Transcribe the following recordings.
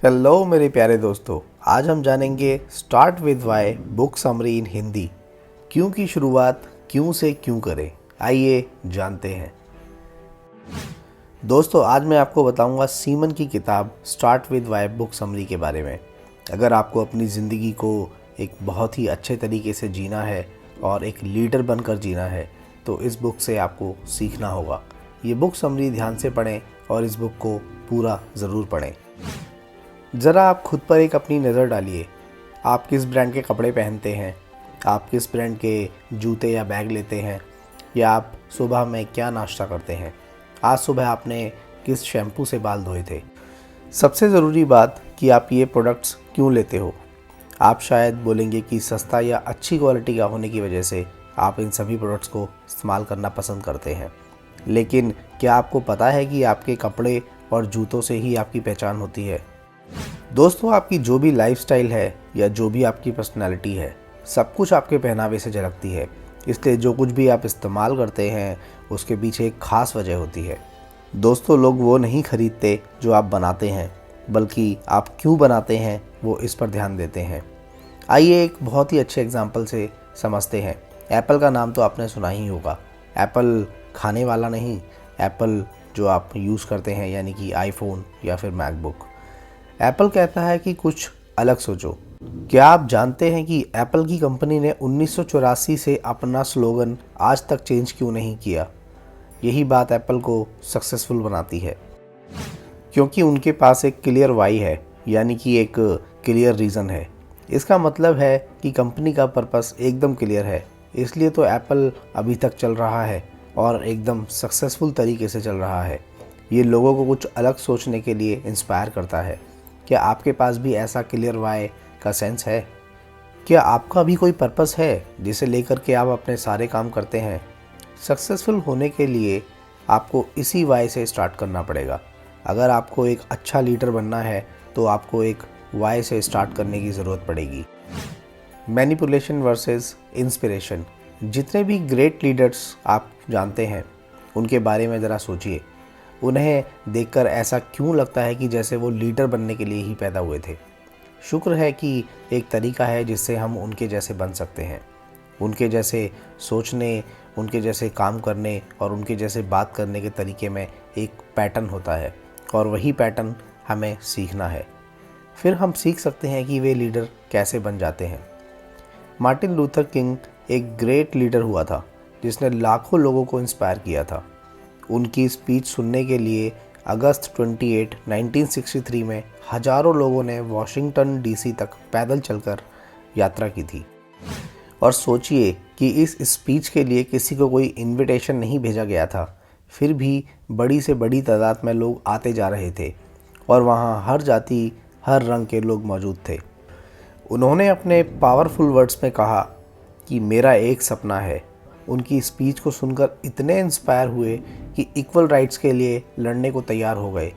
Hello मेरे प्यारे दोस्तों, आज हम जानेंगे start with why book summary in Hindi. क्यों की शुरुआत क्यों से क्यों करें, आइए जानते हैं। दोस्तों, आज मैं आपको बताऊंगा सीमन की किताब start with why book summary के बारे में। अगर आपको अपनी ज़िंदगी को एक बहुत ही अच्छे तरीके से जीना है और एक लीडर बनकर जीना है तो इस बुक से आपको सीखना होगा। ये बुक समरी ध्यान से पढ़ें और इस बुक को पूरा ज़रूर पढ़ें। ज़रा आप खुद पर एक अपनी नज़र डालिए। आप किस ब्रांड के कपड़े पहनते हैं, आप किस ब्रांड के जूते या बैग लेते हैं, या आप सुबह में क्या नाश्ता करते हैं। आज सुबह आपने किस शैम्पू से बाल धोए थे। सबसे ज़रूरी बात कि आप ये प्रोडक्ट्स क्यों लेते हो। आप शायद बोलेंगे कि सस्ता या अच्छी क्वालिटी का होने की वजह से आप इन सभी प्रोडक्ट्स को इस्तेमाल करना पसंद करते हैं। लेकिन क्या आपको पता है कि आपके कपड़े और जूतों से ही आपकी पहचान होती है। दोस्तों, आपकी जो भी लाइफस्टाइल है या जो भी आपकी पर्सनालिटी है, सब कुछ आपके पहनावे से झलकती है। इसलिए जो कुछ भी आप इस्तेमाल करते हैं उसके पीछे एक ख़ास वजह होती है। दोस्तों, लोग वो नहीं खरीदते जो आप बनाते हैं, बल्कि आप क्यों बनाते हैं वो इस पर ध्यान देते हैं। आइए एक बहुत ही अच्छे एग्जाम्पल से समझते हैं। एप्पल का नाम तो आपने सुना ही होगा। एप्पल खाने वाला नहीं, एप्पल जो आप यूज़ करते हैं, यानी कि आईफोन या फिर मैकबुक। एप्पल कहता है कि कुछ अलग सोचो। क्या आप जानते हैं कि एप्पल की कंपनी ने 1984 से अपना स्लोगन आज तक चेंज क्यों नहीं किया। यही बात एप्पल को सक्सेसफुल बनाती है, क्योंकि उनके पास एक क्लियर वाई है, यानी कि एक क्लियर रीज़न है। इसका मतलब है कि कंपनी का पर्पस एकदम क्लियर है। इसलिए तो एप्पल अभी तक चल रहा है और एकदम सक्सेसफुल तरीके से चल रहा है। ये लोगों को कुछ अलग सोचने के लिए इंस्पायर करता है। क्या आपके पास भी ऐसा क्लियर वाई का सेंस है? क्या आपका भी कोई पर्पस है जिसे लेकर के आप अपने सारे काम करते हैं? सक्सेसफुल होने के लिए आपको इसी वाई से स्टार्ट करना पड़ेगा। अगर आपको एक अच्छा लीडर बनना है तो आपको एक वाई से स्टार्ट करने की ज़रूरत पड़ेगी। Manipulation versus inspiration. जितने भी ग्रेट लीडर्स आप जानते हैं उनके बारे में ज़रा सोचिए। उन्हें देखकर ऐसा क्यों लगता है कि जैसे वो लीडर बनने के लिए ही पैदा हुए थे। शुक्र है कि एक तरीका है जिससे हम उनके जैसे बन सकते हैं। उनके जैसे सोचने, उनके जैसे काम करने और उनके जैसे बात करने के तरीके में एक पैटर्न होता है और वही पैटर्न हमें सीखना है। फिर हम सीख सकते हैं कि वे लीडर कैसे बन जाते हैं। मार्टिन लूथर किंग एक ग्रेट लीडर हुआ था जिसने लाखों लोगों को इंस्पायर किया था। उनकी स्पीच सुनने के लिए अगस्त 28, 1963 में हजारों लोगों ने वॉशिंगटन डीसी तक पैदल चलकर यात्रा की थी। और सोचिए कि इस स्पीच के लिए किसी को कोई इनविटेशन नहीं भेजा गया था, फिर भी बड़ी से बड़ी तादाद में लोग आते जा रहे थे और वहाँ हर जाति, हर रंग के लोग मौजूद थे। उन्होंने अपने पावरफुल वर्ड्स में कहा कि मेरा एक सपना है। उनकी स्पीच को सुनकर इतने इंस्पायर हुए कि इक्वल राइट्स के लिए लड़ने को तैयार हो गए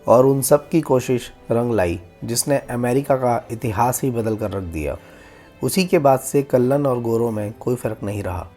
और उन सब की कोशिश रंग लाई जिसने अमेरिका का इतिहास ही बदल कर रख दिया। उसी के बाद से कल्लन और गोरों में कोई फ़र्क नहीं रहा।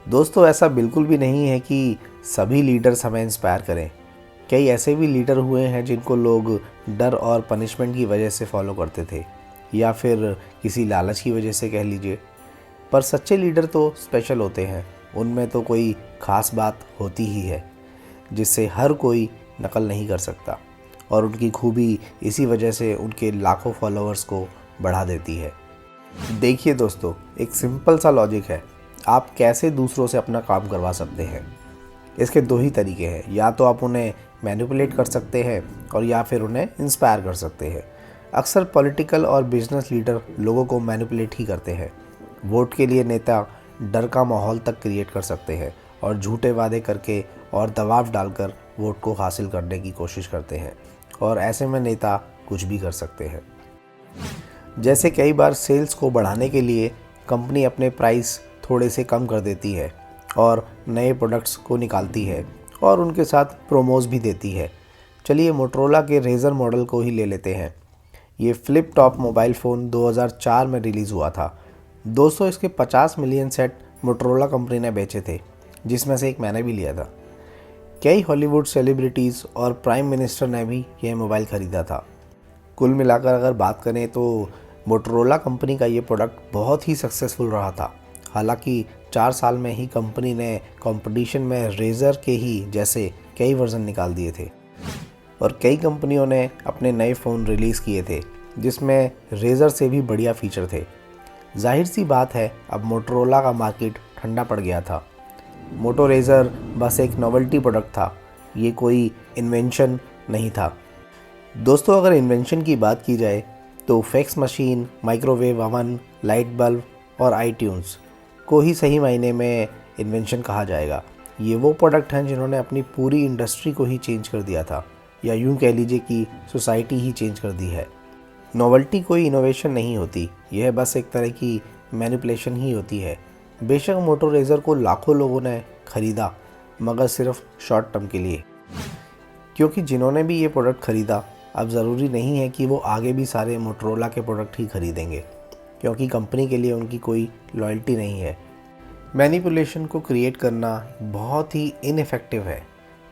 दोस्तों, ऐसा बिल्कुल भी नहीं है कि सभी लीडर्स हमें इंस्पायर करें। कई ऐसे भी लीडर हुए हैं जिनको लोग डर और पनिशमेंट की वजह से फॉलो करते थे, या फिर किसी लालच की वजह से कह लीजिए। पर सच्चे लीडर तो स्पेशल होते हैं। उनमें तो कोई ख़ास बात होती ही है जिससे हर कोई नकल नहीं कर सकता, और उनकी खूबी इसी वजह से उनके लाखों फॉलोअर्स को बढ़ा देती है। देखिए दोस्तों, एक सिंपल सा लॉजिक है। आप कैसे दूसरों से अपना काम करवा सकते हैं। इसके दो ही तरीके हैं, या तो आप उन्हें मैनिपुलेट कर सकते हैं और या फिर उन्हें इंस्पायर कर सकते हैं। अक्सर पॉलिटिकल और बिजनेस लीडर लोगों को मैनिपुलेट ही करते हैं। वोट के लिए नेता डर का माहौल तक क्रिएट कर सकते हैं और झूठे वादे करके और दबाव डालकर वोट को हासिल करने की कोशिश करते हैं, और ऐसे में नेता कुछ भी कर सकते हैं। जैसे कई बार सेल्स को बढ़ाने के लिए कंपनी अपने प्राइस थोड़े से कम कर देती है और नए प्रोडक्ट्स को निकालती है और उनके साथ प्रोमोज भी देती है। चलिए मोटरोला के रेजर मॉडल को ही ले लेते हैं। ये फ्लिप टॉप मोबाइल फ़ोन 2004 में रिलीज़ हुआ था। दोस्तों, इसके 50 मिलियन सेट मोटरोला कंपनी ने बेचे थे, जिसमें से एक मैंने भी लिया था। कई हॉलीवुड सेलिब्रिटीज़ और प्राइम मिनिस्टर ने भी यह मोबाइल ख़रीदा था। कुल मिलाकर अगर बात करें तो मोटोरोला कंपनी का ये प्रोडक्ट बहुत ही सक्सेसफुल रहा था। हालांकि 4 साल में ही कंपनी ने कंपटीशन में रेज़र के ही जैसे कई वर्जन निकाल दिए थे और कई कंपनियों ने अपने नए फ़ोन रिलीज़ किए थे जिसमें रेज़र से भी बढ़िया फीचर थे। जाहिर सी बात है अब मोटोरोला का मार्केट ठंडा पड़ गया था। मोटो रेज़र बस एक नोवेल्टी प्रोडक्ट था, ये कोई इन्वेंशन नहीं था। दोस्तों अगर इन्वेंशन की बात की जाए तो fax machine, microwave oven, light bulb और आईट्यून्स को ही सही मायने में इन्वेंशन कहा जाएगा। ये वो प्रोडक्ट हैं जिन्होंने अपनी पूरी इंडस्ट्री को ही चेंज कर दिया था, या यूँ कह लीजिए कि सोसाइटी ही चेंज कर दी है। नोवेल्टी कोई इनोवेशन नहीं होती, यह बस एक तरह की मैनिपुलेशन ही होती है। बेशक मोटो रेज़र को लाखों लोगों ने ख़रीदा, मगर सिर्फ शॉर्ट टर्म के लिए, क्योंकि जिन्होंने भी ये प्रोडक्ट ख़रीदा अब ज़रूरी नहीं है कि वो आगे भी सारे मोटोरोला के प्रोडक्ट ही ख़रीदेंगे, क्योंकि कंपनी के लिए उनकी कोई लॉयल्टी नहीं है। मैनिपुलेशन को क्रिएट करना बहुत ही इनफेक्टिव है।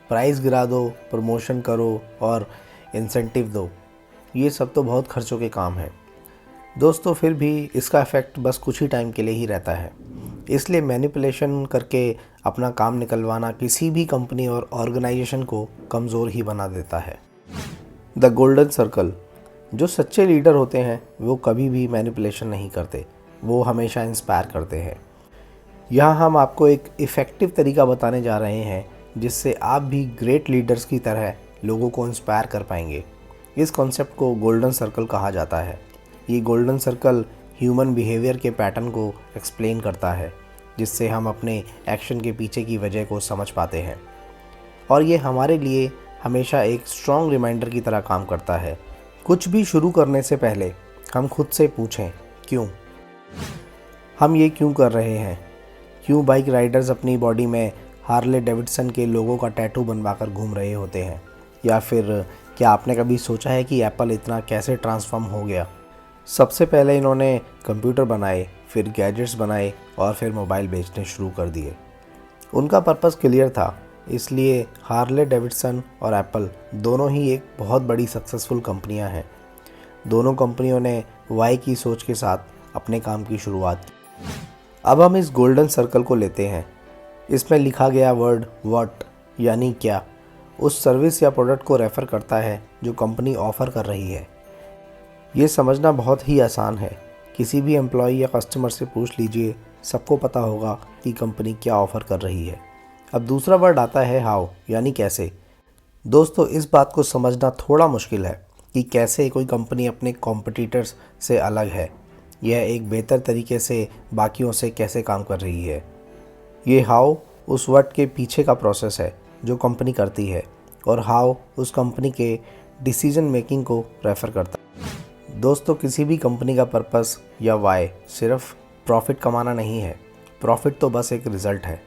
प्राइस गिरा दो, प्रमोशन करो और इंसेंटिव दो, ये सब तो बहुत खर्चों के काम है दोस्तों, फिर भी इसका इफ़ेक्ट बस कुछ ही टाइम के लिए ही रहता है। इसलिए मैनिपुलेशन करके अपना काम निकलवाना किसी भी कंपनी और ऑर्गेनाइजेशन को कमज़ोर ही बना देता है। द गोल्डन सर्कल, जो सच्चे लीडर होते हैं वो कभी भी मैनिपुलेशन नहीं करते, वो हमेशा इंस्पायर करते हैं। यहाँ हम आपको एक इफ़ेक्टिव तरीका बताने जा रहे हैं जिससे आप भी ग्रेट लीडर्स की तरह लोगों को इंस्पायर कर पाएंगे। इस कॉन्सेप्ट को गोल्डन सर्कल कहा जाता है। ये गोल्डन सर्कल ह्यूमन बिहेवियर के पैटर्न को एक्सप्लेन करता है, जिससे हम अपने एक्शन के पीछे की वजह को समझ पाते हैं और ये हमारे लिए हमेशा एक स्ट्रॉन्ग रिमाइंडर की तरह काम करता है। कुछ भी शुरू करने से पहले हम खुद से पूछें क्यों, हम ये क्यों कर रहे हैं। क्यों बाइक राइडर्स अपनी बॉडी में हार्ले डेविडसन के लोगों का टैटू बनवाकर घूम रहे होते हैं, या फिर क्या आपने कभी सोचा है कि एप्पल इतना कैसे ट्रांसफॉर्म हो गया। सबसे पहले इन्होंने कंप्यूटर बनाए, फिर गैजेट्स बनाए और फिर मोबाइल बेचने शुरू कर दिए। उनका पर्पस क्लियर था, इसलिए हार्ले डेविडसन और एप्पल दोनों ही एक बहुत बड़ी सक्सेसफुल कंपनियां हैं। दोनों कंपनियों ने वाई की सोच के साथ अपने काम की शुरुआत की। अब हम इस गोल्डन सर्कल को लेते हैं। इसमें लिखा गया वर्ड व्हाट यानी क्या उस सर्विस या प्रोडक्ट को रेफ़र करता है जो कंपनी ऑफ़र कर रही है। ये समझना बहुत ही आसान है। किसी भी एम्प्लॉई या कस्टमर से पूछ लीजिए, सबको पता होगा कि कंपनी क्या ऑफ़र कर रही है। अब दूसरा वर्ड आता है हाउ यानी कैसे। दोस्तों इस बात को समझना थोड़ा मुश्किल है कि कैसे कोई कंपनी अपने कॉम्पिटिटर्स से अलग है, यह एक बेहतर तरीके से बाकियों से कैसे काम कर रही है। ये हाउ उस वर्ड के पीछे का प्रोसेस है जो कंपनी करती है, और हाउ उस कंपनी के डिसीजन मेकिंग को रेफ़र करता है। दोस्तों किसी भी कंपनी का पर्पस या वाई सिर्फ प्रॉफिट कमाना नहीं है, प्रॉफिट तो बस एक रिज़ल्ट है।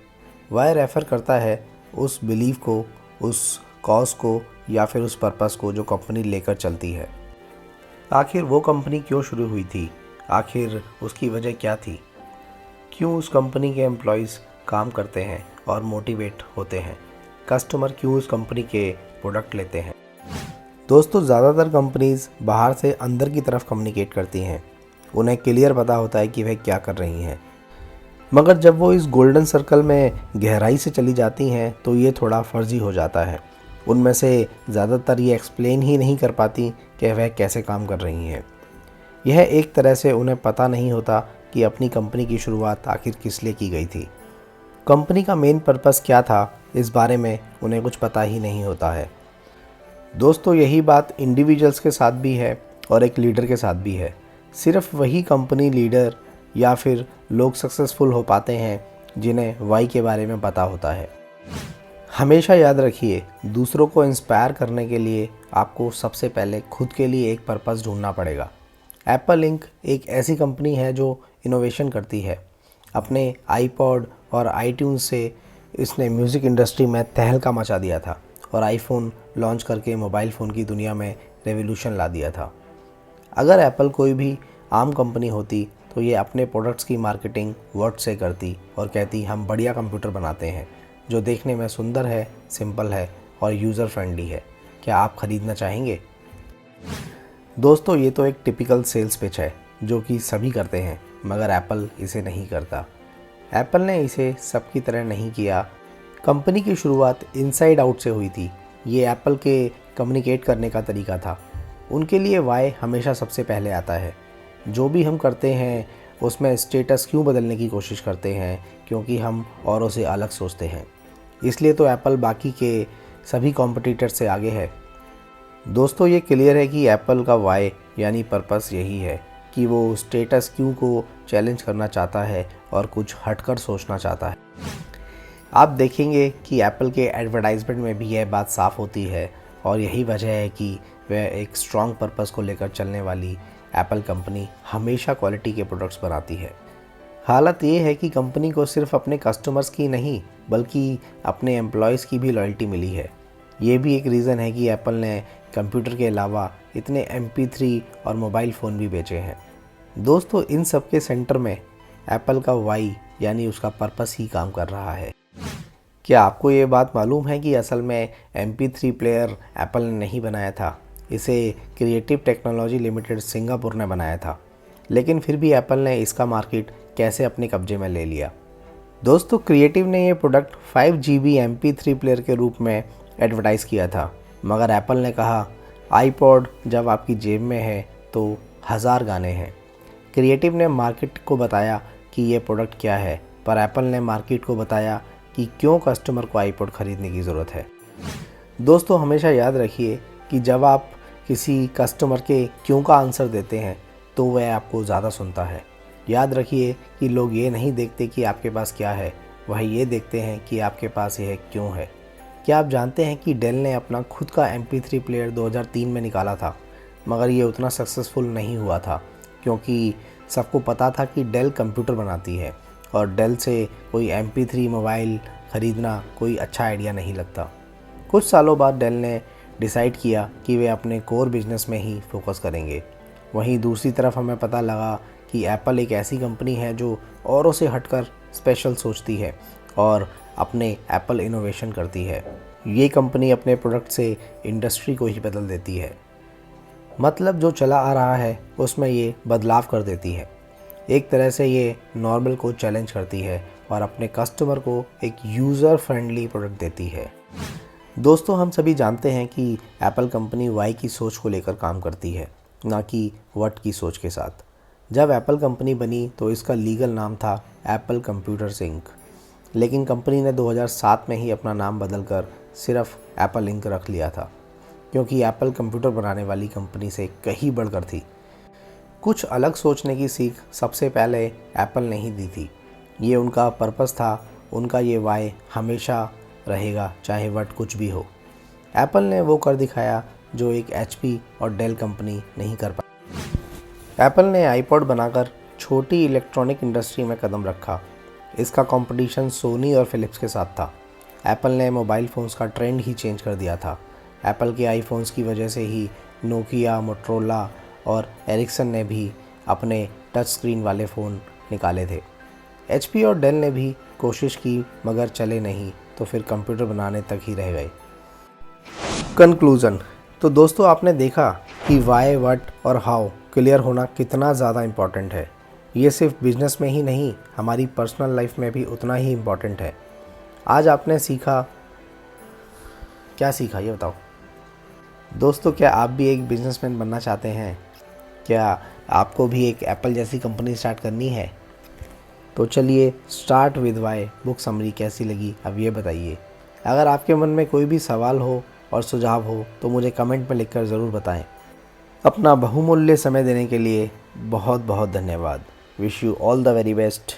वाई रेफ़र करता है उस बिलीव को, उस कॉज को या फिर उस पर्पस को जो कंपनी लेकर चलती है। आखिर वो कंपनी क्यों शुरू हुई थी, आखिर उसकी वजह क्या थी, क्यों उस कंपनी के एम्प्लॉयज़ काम करते हैं और मोटिवेट होते हैं, कस्टमर क्यों उस कंपनी के प्रोडक्ट लेते हैं। दोस्तों ज़्यादातर कंपनीज़ बाहर से अंदर की तरफ कम्युनिकेट करती हैं, उन्हें क्लियर पता होता है कि वह क्या कर रही हैं, मगर जब वो इस गोल्डन सर्कल में गहराई से चली जाती हैं तो ये थोड़ा फर्जी हो जाता है। उनमें से ज़्यादातर ये एक्सप्लेन ही नहीं कर पाती कि वह कैसे काम कर रही हैं। यह एक तरह से उन्हें पता नहीं होता कि अपनी कंपनी की शुरुआत आखिर किस लिए की गई थी, कंपनी का मेन पर्पस क्या था, इस बारे में उन्हें कुछ पता ही नहीं होता है। दोस्तों यही बात इंडिविजुअल्स के साथ भी है और एक लीडर के साथ भी है। सिर्फ वही कंपनी लीडर या फिर लोग सक्सेसफुल हो पाते हैं जिन्हें वाई के बारे में पता होता है। हमेशा याद रखिए, दूसरों को इंस्पायर करने के लिए आपको सबसे पहले खुद के लिए एक पर्पस ढूंढना पड़ेगा। एप्पल इंक एक ऐसी कंपनी है जो इनोवेशन करती है। अपने आईपॉड और आईट्यून्स से इसने म्यूज़िक इंडस्ट्री में तहलका मचा दिया था और आईफोन लॉन्च करके मोबाइल फ़ोन की दुनिया में रेवोल्यूशन ला दिया था। अगर एप्पल कोई भी आम कंपनी होती तो ये अपने प्रोडक्ट्स की मार्केटिंग वर्ड से करती और कहती हम बढ़िया कंप्यूटर बनाते हैं जो देखने में सुंदर है, सिंपल है और यूज़र फ्रेंडली है, क्या आप ख़रीदना चाहेंगे। दोस्तों ये तो एक टिपिकल सेल्स पिच है जो कि सभी करते हैं, मगर एप्पल इसे नहीं करता। एप्पल ने इसे सबकी तरह नहीं किया। कंपनी की शुरुआत इनसाइड आउट से हुई थी। ये एप्पल के कम्युनिकेट करने का तरीका था। उनके लिए वाई हमेशा सबसे पहले आता है। जो भी हम करते हैं उसमें स्टेटस क्यों बदलने की कोशिश करते हैं, क्योंकि हम औरों से अलग सोचते हैं। इसलिए तो एप्पल बाकी के सभी कॉम्पिटिटर से आगे है। दोस्तों ये क्लियर है कि एप्पल का वाई यानी पर्पस यही है कि वो स्टेटस क्यों को चैलेंज करना चाहता है और कुछ हटकर सोचना चाहता है। आप देखेंगे कि एप्पल के एडवर्टाइजमेंट में भी यह बात साफ होती है और यही वजह है कि वह एक स्ट्रॉन्ग पर्पस को लेकर चलने वाली एप्पल कंपनी हमेशा क्वालिटी के प्रोडक्ट्स बनाती है। हालत ये है कि कंपनी को सिर्फ अपने कस्टमर्स की नहीं बल्कि अपने एम्प्लॉयज़ की भी लॉयल्टी मिली है। ये भी एक रीज़न है कि एप्पल ने कंप्यूटर के अलावा इतने MP3 और मोबाइल फ़ोन भी बेचे हैं। दोस्तों इन सब के सेंटर में एप्पल का वाई यानी उसका पर्पस ही काम कर रहा है। क्या आपको ये बात मालूम है कि असल में MP3 प्लेयर एप्पल ने नहीं बनाया था, इसे क्रिएटिव टेक्नोलॉजी लिमिटेड सिंगापुर ने बनाया था। लेकिन फिर भी एप्पल ने इसका मार्केट कैसे अपने कब्जे में ले लिया। दोस्तों क्रिएटिव ने ये प्रोडक्ट 5GB MP3 प्लेयर के रूप में एडवर्टाइज़ किया था, मगर एप्पल ने कहा आईपॉड जब आपकी जेब में है तो 1000 गाने हैं। क्रिएटिव ने मार्केट को बताया कि ये प्रोडक्ट क्या है, पर एप्पल ने मार्केट को बताया कि क्यों कस्टमर को आईपॉड ख़रीदने की ज़रूरत है। दोस्तों हमेशा याद रखिए कि जब आप किसी कस्टमर के क्यों का आंसर देते हैं तो वह आपको ज़्यादा सुनता है। याद रखिए कि लोग ये नहीं देखते कि आपके पास क्या है, वह ये देखते हैं कि आपके पास यह क्यों है। क्या आप जानते हैं कि डेल ने अपना खुद का MP3 प्लेयर 2003 में निकाला था, मगर ये उतना सक्सेसफुल नहीं हुआ था क्योंकि सबको पता था कि डेल कंप्यूटर बनाती है और डेल से कोई MP3 मोबाइल ख़रीदना कोई अच्छा आइडिया नहीं लगता। कुछ सालों बाद डेल ने डिसाइड किया कि वे अपने कोर बिजनेस में ही फोकस करेंगे। वहीं दूसरी तरफ हमें पता लगा कि एप्पल एक ऐसी कंपनी है जो औरों से हटकर स्पेशल सोचती है और अपने एप्पल इनोवेशन करती है। ये कंपनी अपने प्रोडक्ट से इंडस्ट्री को ही बदल देती है। मतलब जो चला आ रहा है उसमें ये बदलाव कर देती है। एक तरह से ये नॉर्मल को चैलेंज करती है और अपने कस्टमर को एक यूज़र फ्रेंडली प्रोडक्ट देती है। दोस्तों हम सभी जानते हैं कि एप्पल कंपनी वाई की सोच को लेकर काम करती है, ना कि व्हाट की सोच के साथ। जब एप्पल कंपनी बनी तो इसका लीगल नाम था एप्पल कंप्यूटर्स इंक, लेकिन कंपनी ने 2007 में ही अपना नाम बदलकर सिर्फ एप्पल इंक रख लिया था, क्योंकि एप्पल कंप्यूटर बनाने वाली कंपनी से कहीं बढ़कर थी। कुछ अलग सोचने की सीख सबसे पहले एप्पल ने ही दी थी। ये उनका पर्पस था, उनका ये वाई हमेशा रहेगा चाहे वट कुछ भी हो। एप्पल ने वो कर दिखाया जो एक HP और डेल कंपनी नहीं कर पाई। एप्पल ने आईपॉड बनाकर छोटी इलेक्ट्रॉनिक इंडस्ट्री में कदम रखा। इसका कंपटीशन सोनी और फिलिप्स के साथ था। एप्पल ने मोबाइल फ़ोन्स का ट्रेंड ही चेंज कर दिया था। एप्पल के आईफोन्स की वजह से ही नोकिया, मोटरोला और एरिक्सन ने भी अपने टच स्क्रीन वाले फ़ोन निकाले थे। HP और डेल ने भी कोशिश की मगर चले नहीं, तो फिर कंप्यूटर बनाने तक ही रह गए। कंक्लूज़न। तो दोस्तों आपने देखा कि वाई, व्हाट और हाउ क्लियर होना कितना ज़्यादा इम्पॉर्टेंट है। ये सिर्फ बिजनेस में ही नहीं, हमारी पर्सनल लाइफ में भी उतना ही इम्पॉर्टेंट है। आज आपने सीखा, क्या सीखा ये बताओ। दोस्तों क्या आप भी एक बिजनेसमैन बनना चाहते हैं? क्या आपको भी एक एप्पल जैसी कंपनी स्टार्ट करनी है? तो चलिए start with why book summary कैसी लगी अब ये बताइए। अगर आपके मन में कोई भी सवाल हो और सुझाव हो तो मुझे कमेंट में लिखकर ज़रूर बताएं। अपना बहुमूल्य समय देने के लिए बहुत बहुत धन्यवाद। Wish you all the very best.